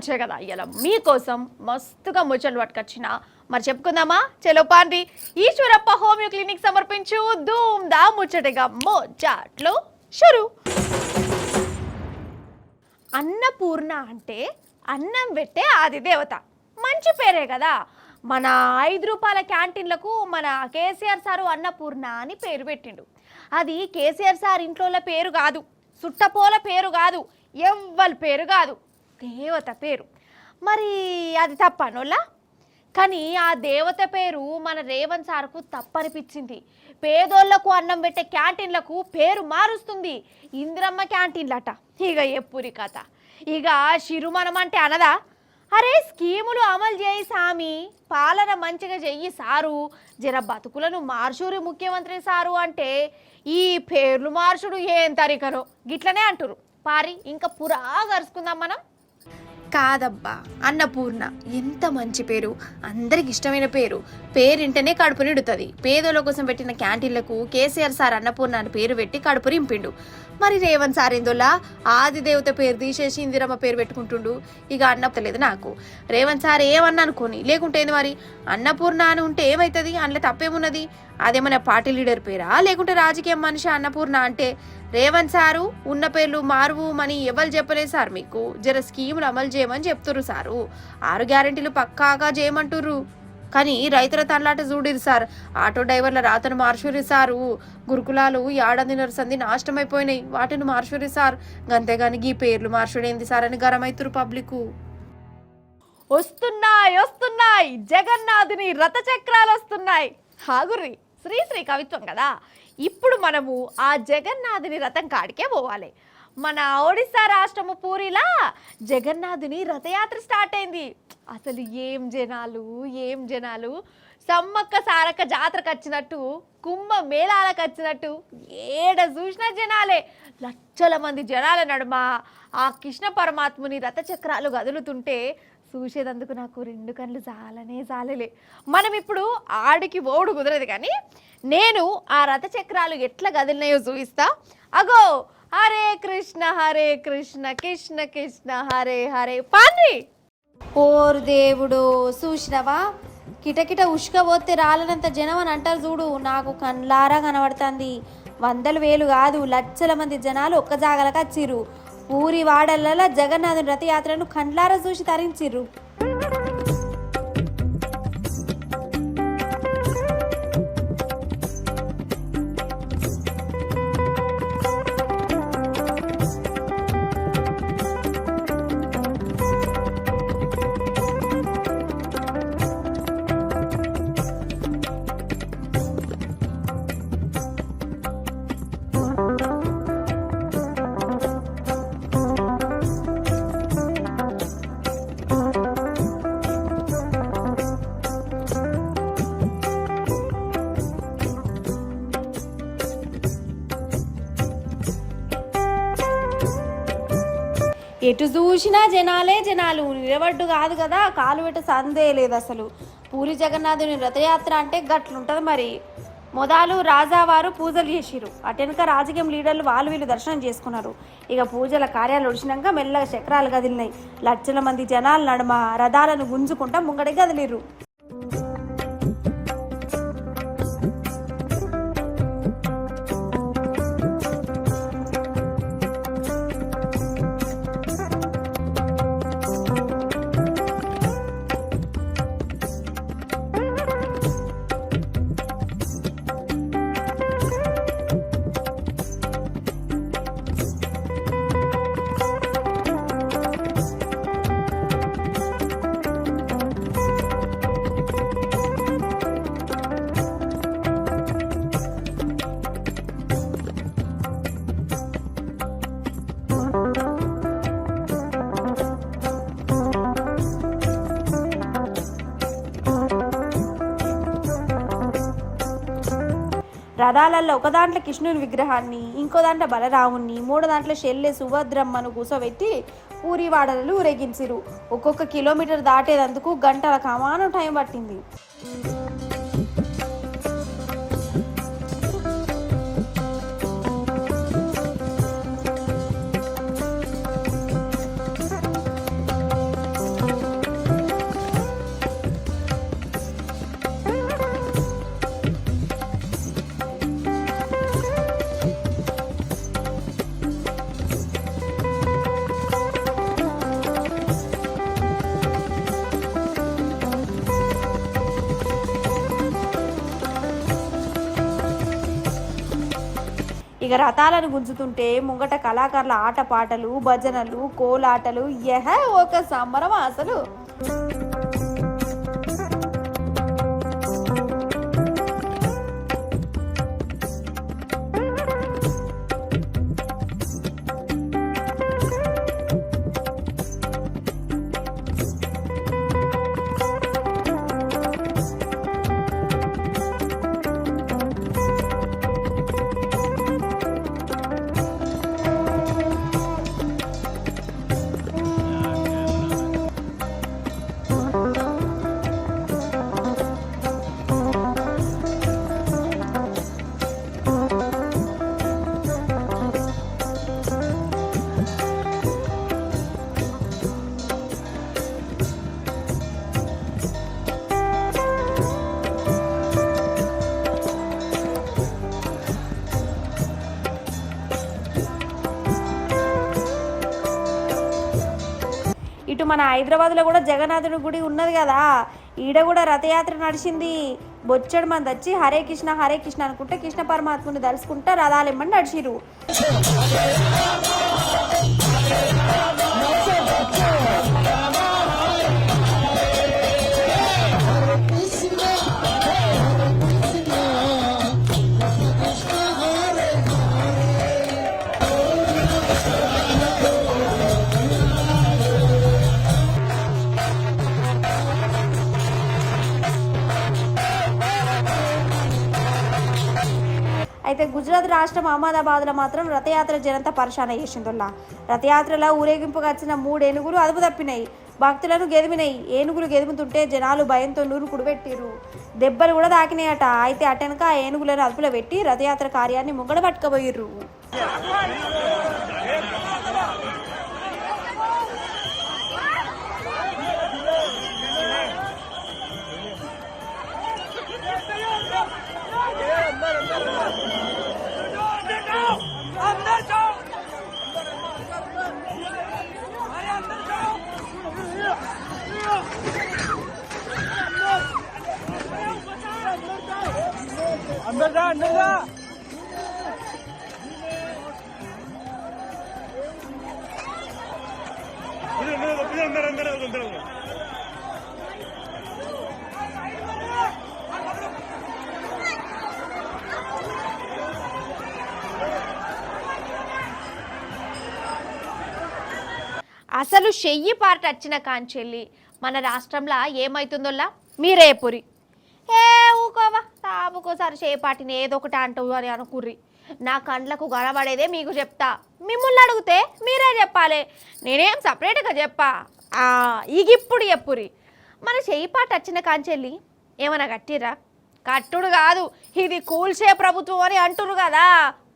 నుంచే కదా ఇలా మీకోసం మస్తుగా ముచ్చట్లు పట్టుకొచ్చిన మరి చెప్పుకుందామా చలో పాండి ఈశ్వరప్ప హోమియో క్లినిక్ సమర్పించు ధూమ్ దా ముచ్చటగా ముచ్చట్లు షురు. అన్నపూర్ణ అంటే అన్నం పెట్టే ఆది దేవత, మంచి పేరే కదా. మన 5 రూపాయల క్యాంటీన్లకు మన కేసీఆర్ సారు అన్నపూర్ణ అని పేరు పెట్టిండు. అది కేసీఆర్ సార్ ఇంట్లో పేరు కాదు, సుట్టపోల పేరు కాదు, ఎవ్వరి పేరు కాదు, దేవత పేరు. మరి అది తప్పనోళ్ళ? కానీ ఆ దేవత పేరు మన రేవంత్ సార్కు తప్పనిపించింది. పేదోళ్లకు అన్నం పెట్టే క్యాంటీన్లకు పేరు మారుస్తుంది, ఇందిరమ్మ క్యాంటీన్లట. ఇక ఎప్పురి కథ, ఇక శిరుమనం అంటే అనదా? అరే స్కీములు అమలు చేయి సామి, పాలన మంచిగా చెయ్యి సారు, జర బతుకులను మార్చురు ముఖ్యమంత్రి సారు అంటే ఈ పేర్లు మార్చుడు ఏం తరికనో గిట్లనే అంటురు. పారి ఇంకా పురా గరుచుకుందాం మనం. కాదబ్బా, అన్నపూర్ణ ఎంత మంచి పేరు, అందరికి ఇష్టమైన పేరు. పేరింటనే కడుపు నిడుతుంది. పేదోళ్ళ కోసం పెట్టిన క్యాంటీన్లకు కేసీఆర్ సార్ అన్నపూర్ణ అని పేరు పెట్టి కడుపు నింపిండు. మరి రేవంత్ సార్ ఇందులో ఆది దేవత పేరు తీసేసి ఇందిరమ్మ పేరు పెట్టుకుంటుండు. ఇక అన్నపలేదు నాకు. రేవంత్ సార్ ఏమన్నా అనుకోని, లేకుంటే మరి అన్నపూర్ణ అని ఉంటే ఏమవుతుంది? అందులో తప్పేమున్నది? అదేమన్నా పార్టీ లీడర్ పేరా, లేకుంటే రాజకీయ మనిషి అన్నపూర్ణ అంటే? రేవంత్ సారు ఉన్న పేర్లు మారువు అని ఎవరు చెప్పలేదు సార్ మీకు. జర స్కీములు అమలు చేయమని చెప్తుర్రు సారు, 6 గ్యారెంటీలు పక్కాగా చేయమంటుర్రు. కానీ రైతుల తల్లాట చూడిరు సార్, ఆటో డ్రైవర్ల రాతను మార్చురి సారు, గురుకులాలు ఏడాదిన్నర సంది నాశనమైపోయినాయి, వాటిని మార్చురి సార్. అంతేగాని ఈ పేర్లు మార్చుడేంది సార్ అని గరమైతురు పబ్లిక్. వస్తున్నాయి జగన్నాథుని రథచక్రాలు వస్తున్నాయి. హాగుర్రి శ్రీ కవిత్వం కదా. ఇప్పుడు మనము ఆ జగన్నాథుని రథం కాడికే పోవాలి. మన ఒడిశా రాష్ట్రము పూరిలా జగన్నాథుని రథయాత్ర స్టార్ట్ అయింది. అసలు ఏం జనాలు, సమ్మక్క సారక్క జాతరకు వచ్చినట్టు, కుంభ మేళాలకు వచ్చినట్టు ఏడ చూసిన జనాలే. లక్షల మంది జనాల నడుమ ఆ కృష్ణ పరమాత్ముని రథచక్రాలు కదులుతుంటే చూసేదందుకు నాకు 2 కళ్ళు చాలలే. మనం ఇప్పుడు ఆడికి ఓడు కుదరదు, కానీ నేను ఆ రథచక్రాలు ఎట్లా కదిలినాయో చూపిస్తా. అగో హరే కృష్ణ కృష్ణ కృష్ణ హరే హరే పాండ్రి. ఓరు దేవుడు, చూసినవా కిటకిట ఉష్కపోతే రాలనంత జనం అని అంటారు చూడు. నాకు కండ్లారా కనబడుతుంది. 100,000 కాదు, లక్షల మంది జనాలు ఒక్క జాగలకు వచ్చిర్రు. ఊరి వాడల జగన్నాథుని రథయాత్రను కండ్లారా చూసి తరించిర్రు. ఎటు చూసినా జనాలు, నిలబడ్డు కాదు కదా, కాలు పెట్ట సందే లేదు అసలు. పూరి జగన్నాథుని రథయాత్ర అంటే గట్లుంటుంది మరి. మొదలు రాజావారు పూజలు చేసిరు, అటెనక రాజకీయం లీడర్లు వీళ్ళు దర్శనం చేసుకున్నారు. ఇక పూజల కార్యాలు ఒడిచినాక మెల్లగా చక్రాలు కదిలినాయి. లక్షల మంది జనాల నడుమ రథాలను గుంజుకుంటా ముంగడికి కదిలిర్రు. రథాలలో ఒక దాంట్లో కృష్ణుని విగ్రహాన్ని, ఇంకో దాంట్లో బలరాముని, 3 దాంట్లో షెల్లె సుభద్రమ్మను కూసోబెట్టి పూరివాడలు ఊరేగించిరు. ఒక్కొక్క కిలోమీటర్ దాటేందుకు గంటల కమానం టైం పట్టింది. ఇక రథాలను గుంజుతుంటే ముంగట కళాకారుల ఆటపాటలు భజనలు కోలాటలు ఒక సంబరం అసలు. ఇటు మన హైదరాబాద్లో కూడా జగన్నాథుని గుడి ఉన్నది కదా, ఈడ కూడా రథయాత్ర నడిచింది. బొచ్చడు మంది వచ్చి హరే కృష్ణ అనుకుంటే కృష్ణ పరమాత్ముని తలుసుకుంటా రథాలెమ్మని నడిచిరు. అయితే గుజరాత్ రాష్ట్రం అహ్మదాబాద్లో మాత్రం రథయాత్ర జనంతా పరిశాన చేసిందోళ్ళ. రథయాత్రలో ఊరేగింపుగా వచ్చిన 3 ఏనుగులు అదుపు తప్పినాయి, భక్తులను గెదిమినాయి. ఏనుగులు గెదుముతుంటే జనాలు భయంతో నూరుకుడు పెట్టిరు, దెబ్బలు కూడా తాకినాయట. అయితే అటెనక ఆ ఏనుగులను అదుపులో పెట్టి రథయాత్ర కార్యాన్ని ముంగడ పట్టుకపోయిర్రు. अंदर जा अंदर जा। अंदर अंदर अंदर అసలు చెయ్యి పార్ట్ వచ్చిన కాంచెల్లి మన రాష్ట్రంలో ఏమైతుందోలా మీరే పురి ఊకోవా తాపుకోసారి చేపాటిని ఏదో ఒకటి అంటావు అని అనుకుర్రి. నా కండ్లకు కనబడేదే మీకు చెప్తా, మిమ్మల్ని అడిగితే మీరే చెప్పాలి, నేనేం సపరేట్గా చెప్పా. ఇప్పుడు చెప్పురి మన చెయ్యి పాట వచ్చిన కాంచెల్లి ఏమన్నా కట్టిరా? కట్టుడు కాదు, ఇది కూల్చే ప్రభుత్వం అని అంటురు కదా.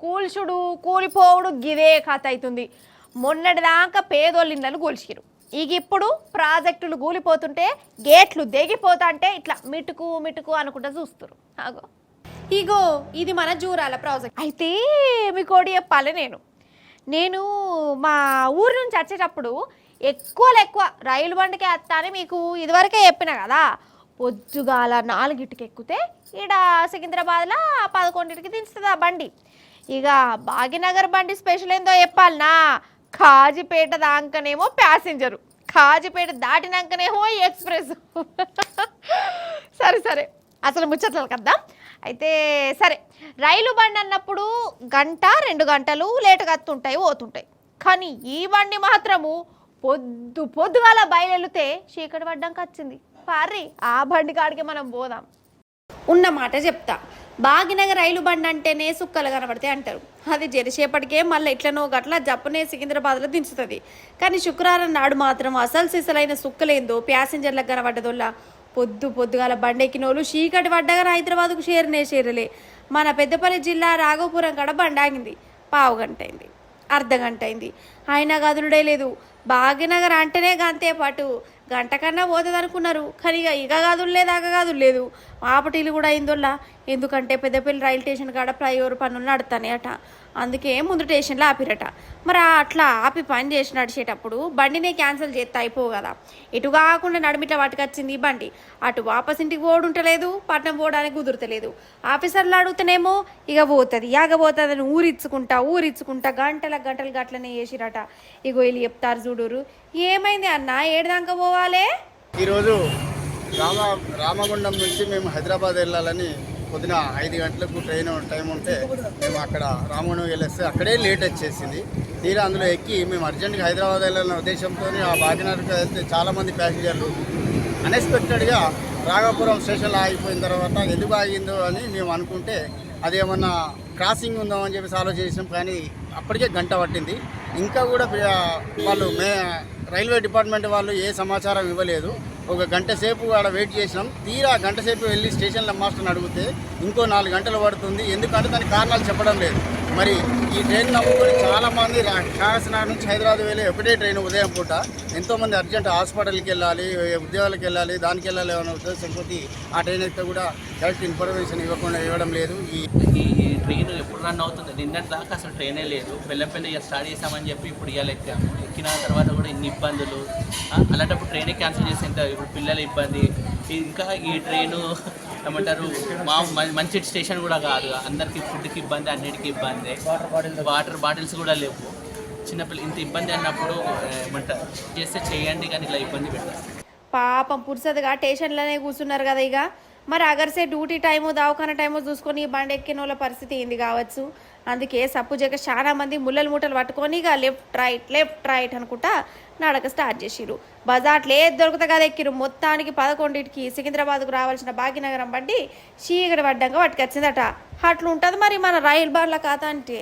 కూల్చుడు కూలిపోవుడు గిదే కథ అవుతుంది. మొన్నటిదాకా పేదోళ్ళిళ్ళను కూల్చిరు, ఇప్పుడు ప్రాజెక్టులు కూలిపోతుంటే గేట్లు దిగిపోతుంటే ఇట్లా మిటుకు మిటుకు అనుకుంటా చూస్తారు. ఇగో ఇది మన జూరాల ప్రాజెక్ట్. అయితే మీకు ఒకటి చెప్పాలి, నేను మా ఊరు నుంచి వచ్చేటప్పుడు ఎక్కువ రైలు బండికే వస్తా అని మీకు ఇదివరకే చెప్పిన కదా. పొద్దుగాల 4కి ఎక్కితే ఈడ సికింద్రాబాద్లో 11కి దించుతుంది ఆ బండి. ఇక భాగ్యనగర్ బండి స్పెషల్ ఏందో చెప్పాలనా, కాజీపేట దాకనేమో ప్యాసింజరు, కాజీపేట దాటినాకనేమో ఎక్స్ప్రెస్. సరే అసలు ముచ్చట్లు కద్దాం. అయితే సరే, రైలు బండి అన్నప్పుడు 1-2 గంటలు లేటుగా వస్తుంటాయి పోతుంటాయి. కానీ ఈ బండి మాత్రము పొద్దుగాల బయలుతే చీకటి పడ్డాక వచ్చింది. పార్రి ఆ బండి కాడికి మనం పోదాం. ఉన్న మాట చెప్తా, భాగ్యనగర్ రైలు బండి అంటేనే సుక్కలు కనబడితే అంటారు. అది జరిసేపటికే మళ్ళీ ఎట్లనో గట్ల జప్పనే సికింద్రాబాద్లో దించుతుంది. కానీ శుక్రవారం నాడు మాత్రం అసలు సిసలైన సుక్కలేందో ప్యాసింజర్లకు కనబడ్డదోళ్ళ. పొద్దుగాల బండి ఎక్కినోళ్ళు చీకటి పడ్డగా హైదరాబాద్కు చేరలే. మన పెద్దపల్లి జిల్లా రాఘవపురం కాడ బండి ఆగింది. పావు గంట అయింది, అర్ధగంట అయింది, అయినా గదులుడే లేదు. భాగ్యనగర్ అంటేనే గంతే పాటు గంట కన్నా పోతుంది అనుకున్నారు. కానీ ఇక కాదు లేదు అగ కాదు లేదు ఆపటీలు కూడా అయిందోళ్ళ. ఎందుకంటే పెద్దపల్లి రైలు స్టేషన్ కాడ ఫ్లైఓవర్ పనులు నడుతున్నాయి అట. అందుకే ముందు స్టేషన్లో ఆపిరట. మరి అట్లా ఆపి పని చేసి నడిచేటప్పుడు బండినే క్యాన్సిల్ చేస్తే అయిపోవు కదా. ఇటు కాకుండా నడిమిట్లా పట్టుకొచ్చింది ఈ బండి. అటు వాపస్ ఇంటికి పోడుంటలేదు, పట్నం పోవడానికి కుదురుతలేదు. ఆఫీసర్లు అడుగుతానేమో ఇక పోతుంది అని ఊరిచ్చుకుంటా గంటలు గట్లనే చేసిరట. ఇగో వీళ్ళు చెప్తారు చూడురు. ఏమైంది అన్న ఏడుదాకా పోవాలే? ఈరోజు రామగుండం నుంచి మేము హైదరాబాద్ వెళ్ళాలని పొద్దున 5 గంటలకు ట్రైన్ టైం ఉంటే మేము అక్కడ రామగుండం వెళ్ళేస్తే అక్కడే లేట్ వచ్చేసింది. తీరా అందులో ఎక్కి మేము అర్జెంట్గా హైదరాబాద్ వెళ్ళాలన్న ఉద్దేశంతో ఆ భాగ్యనగర్కి వెళ్తే చాలామంది ప్యాసింజర్లు అన్ఎక్స్పెక్టెడ్గా రాఘాపురం స్టేషన్లో ఆగిపోయిన తర్వాత ఎందుకు ఆగిందో అని మేము అనుకుంటే అదేమన్నా క్రాసింగ్ ఉందామని చెప్పేసి ఆలోచించాం. కానీ అప్పటికే గంట పట్టింది. ఇంకా కూడా వాళ్ళు రైల్వే డిపార్ట్మెంట్ వాళ్ళు ఏ సమాచారం ఇవ్వలేదు. ఒక గంట సేపు ఆడ వెయిట్ చేసినాం. తీరా గంట సేపు వెళ్ళి స్టేషన్లో మాస్టర్ని అడిగితే ఇంకో 4 గంటలు పడుతుంది. ఎందుకంటే దానికి కారణాలు చెప్పడం లేదు. మరి ఈ ట్రైన్ నమ్ముకొని చాలామంది కాకినాడ నుంచి హైదరాబాద్ వెళ్ళి ఒకటే ట్రైన్ ఉదయం పూట ఎంతోమంది అర్జెంట్ హాస్పిటల్కి వెళ్ళాలి, ఉద్యోగాలకు వెళ్ళాలి, దానికి వెళ్ళాలి అనే ఉద్దేశం కొద్ది ఆ ట్రైన్ అయితే కూడా కరెక్ట్ ఇన్ఫర్మేషన్ ఇవ్వడం లేదు. ఈ ట్రైన్ ఎప్పుడు రన్ అవుతుంది? నిన్నటి దాకా అసలు ట్రైనే లేదు. పెళ్ళంపల్లి స్టార్ట్ చేసామని చెప్పి ఇప్పుడు ఇవాళ ఎక్కిన తర్వాత కూడా ఇన్ని ఇబ్బందులు. అలాంటప్పుడు ట్రైనే క్యాన్సిల్ చేసేంత ఇప్పుడు పిల్లల ఇబ్బంది. ఇంకా ఈ ట్రైను ఏమంటారు మంచి స్టేషన్ కూడా కాదు. అందరికీ ఫుడ్కి ఇబ్బంది, అన్నిటికీ ఇబ్బంది. వాటర్ బాటిల్స్ కూడా లేవు. చిన్నపిల్లలు ఇంత ఇబ్బంది అన్నప్పుడు ఏమంటారు చేస్తే చేయండి, కానీ ఇలా ఇబ్బంది పెట్టారు. పాపం పురుసదుగా స్టేషన్లోనే కూర్చున్నారు కదా. ఇక మరి అగర్సే డ్యూటీ టైము దవాఖాన టైము చూసుకొని బండి ఎక్కిన వాళ్ళ పరిస్థితి ఏంది కావచ్చు. అందుకే సప్పుజేక చాలా మంది మూటలు పట్టుకొని ఇక లెఫ్ట్ రైట్ అనుకుంటా నడక స్టార్ట్ చేసిరు. బజార్లో ఏది దొరుకుతా కదా ఎక్కిరు. మొత్తానికి 11కి సికింద్రాబాద్కు రావాల్సిన భాగ్యనగరం బండి చీకటి పడ్డంగా పట్టుకొచ్చిందట. అట్లా ఉంటుంది మరి మన రైలు బండ్ల కథ అంటే.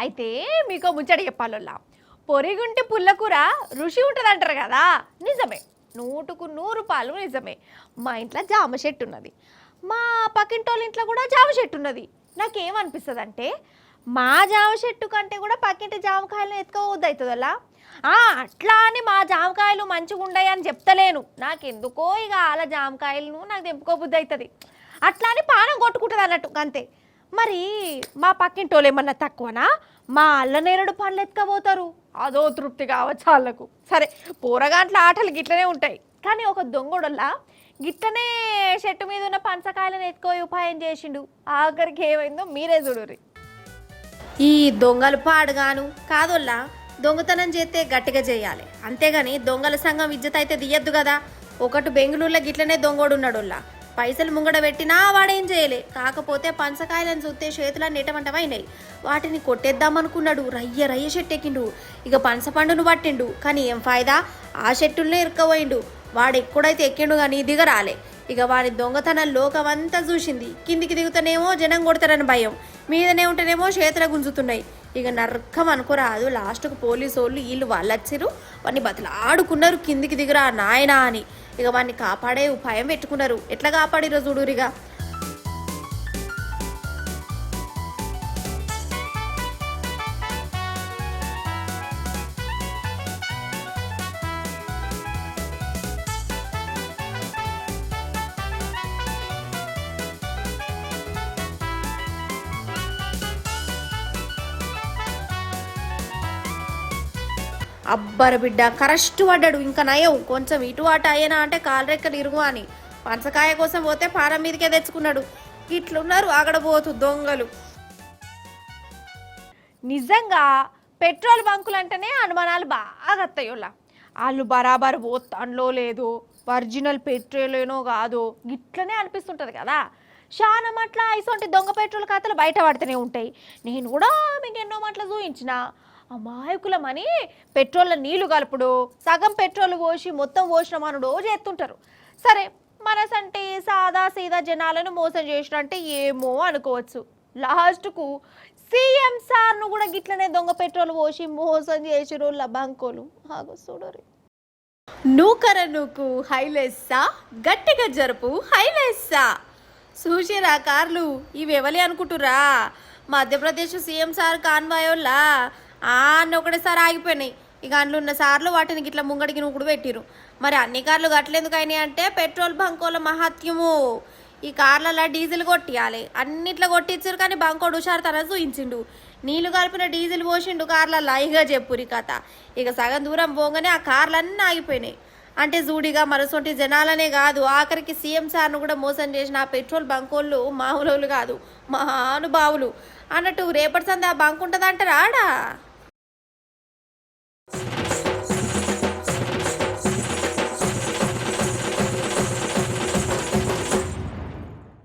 అయితే మీకు ముచ్చడి చెప్పాలల్లా, పొరిగుంటి పుల్లకూర రుచి ఉంటుంది అంటారు కదా. నిజమే, 100కు 100 రూపాయలు నిజమే. మా ఇంట్లో జామ చెట్టు ఉన్నది, మా పక్కింటోళ్ళ ఇంట్లో కూడా జామ చెట్టు ఉన్నది. నాకేమనిపిస్తుంది అంటే మా జామ చెట్టు కంటే కూడా పక్కింటి జామకాయలను ఎత్తుకోవద్దు అవుతుందల్లా. అట్లా అని మా జామకాయలు మంచిగా ఉండయి అని చెప్తలేను. నాకెందుకో ఇక అలా జామకాయలను నాకు తెంపుకోబుద్ది అవుతుంది. అట్లా అని పానం కొట్టుకుంటుంది అన్నట్టు అంతే. మరి మా పక్కింటోళ్ళు ఏమన్నా తక్కువనా? మా అల్లనేరుడు పండ్లు ఎత్తుకపోతారు, అదో తృప్తి కావచ్చు వాళ్ళకు. సరే, పోరగాంట్ల ఆటలు గిట్లనే ఉంటాయి. కానీ ఒక దొంగోడల్లా గిట్లనే చెట్టు మీద ఉన్న పంచకాయలను ఎత్తుకోయి ఉపాయం చేసిండు. ఆఖరికి ఏమైందో మీరే చూడుర్రి. ఈ దొంగలు పాడుగాను కాదోల్లా, దొంగతనం చేస్తే గట్టిగా చేయాలి, అంతేగాని దొంగల సంఘం విద్యుత్ అయితే తీయద్దు కదా. ఒకటి బెంగళూరులో గిట్లనే దొంగోడున్నాడోల్లా. పైసలు ముంగడ పెట్టినా వాడేం చేయలే. కాకపోతే పంచకాయలను చూస్తే చేతులన్నీ ఎటమంటమైనాయి. వాటిని కొట్టేద్దామనుకున్నాడు. రయ్య చెట్టు ఎక్కిండు. ఇక పనస పండును పట్టిండు. కానీ ఏం ఫాయిదా, ఆ చెట్టుల్నే ఇరుక్కపోయిండు. వాడు ఎక్కడైతే ఎక్కిండు కానీ దిగరాలే. ఇక వాడి దొంగతనం లోకమంతా చూసింది. కిందికి దిగుతానేమో జనం కొడతారని భయం, మీదనే ఉంటేనేమో చేతుల గుంజుతున్నాయి. ఇక నరకం అనుకోరాదు. లాస్ట్కు పోలీసు వాళ్ళు వీళ్ళు వచ్చారు, వాడిని బతలాడుకున్నారు కిందికి దిగురా నాయనా అని. ఇక వాడిని కాపాడే ఉపాయం పెట్టుకున్నారు. ఎట్లా కాపాడిరో చూడురిగా. అబ్బర బిడ్డ కరెక్ట్ పడ్డాడు. ఇంకా నయం, కొంచెం ఇటు అటు అయ్యేనా అంటే కాలరెక్కలు ఇరుగు అని పనసకాయ కోసం పోతే పారం మీదకే తెచ్చుకున్నాడు. ఇట్లున్నారు ఆగడబోతు దొంగలు. నిజంగా పెట్రోల్ బంకులు అంటేనే అనుమానాలు బాగా వస్తాయోళ్ళ. వాళ్ళు బరాబర్ పోతాండ్లో లేదు, ఒరిజినల్ పెట్రోలేనో కాదో గిట్లనే అనిపిస్తుంటుంది కదా. చాలా మట్ల ఇసొంటి దొంగ పెట్రోల్ ఖాతాలు బయట పడుతూనే ఉంటాయి. నేను కూడా మీకు ఎన్నో మట్ల చూపించిన. అమాయకులమని పెట్రోల్లో నీళ్లు కలుపుడు, సగం పెట్రోల్ పోసి మొత్తం పోసిన మనడో చేస్తుంటారు. సరే, మనసంటే సాదా సీదా జనాలను మోసం చేసినంటే ఏమో అనుకోవచ్చు. లాస్ట్కు సీఎం సార్ను కూడా గిట్లనే దొంగ పెట్రోల్ పోసి మోసం చేసిరు బంకోలు. ఆగో చూడరు. నూకరనుకు హైలెస్సా, గట్టిగా జరుపు హైలెస్సా. చూసిరా కార్లు ఇవి ఎవలి అనుకుంటురా? మధ్యప్రదేశ్ సీఎం సార్ కాన్వాయోల్లా అన్నీ ఒకటేసారి ఆగిపోయినాయి. ఇక అందులో ఉన్న సార్లు వాటిని ఇట్లా ముంగడికి నూకుడు పెట్టిరు. మరి అన్ని కార్లు గట్లేందుకు అయినాయి అంటే పెట్రోల్ బంకోల మహత్యము. ఈ కార్లలో డీజిల్ కొట్టియాలి, అన్నిట్లో కొట్టించారు కానీ బంకోడు హుషారు తన చూయించిండు. నీళ్లు కలిపిన డీజిల్ పోసిండు కార్లలో. ఇక చెప్పురి కథ. ఇక సగం దూరం పోగానే ఆ కార్లన్నీ ఆగిపోయినాయి. అంటే జూడిగా మనసొంటి జనాలనే కాదు, ఆఖరికి సీఎం సార్ను కూడా మోసం చేసిన ఆ పెట్రోల్ బంకోళ్ళు మామూలు కాదు, మహానుభావులు అన్నట్టు. రేపటి సంది ఆ బంక్ ఉంటుంది అంటారా ఆడా?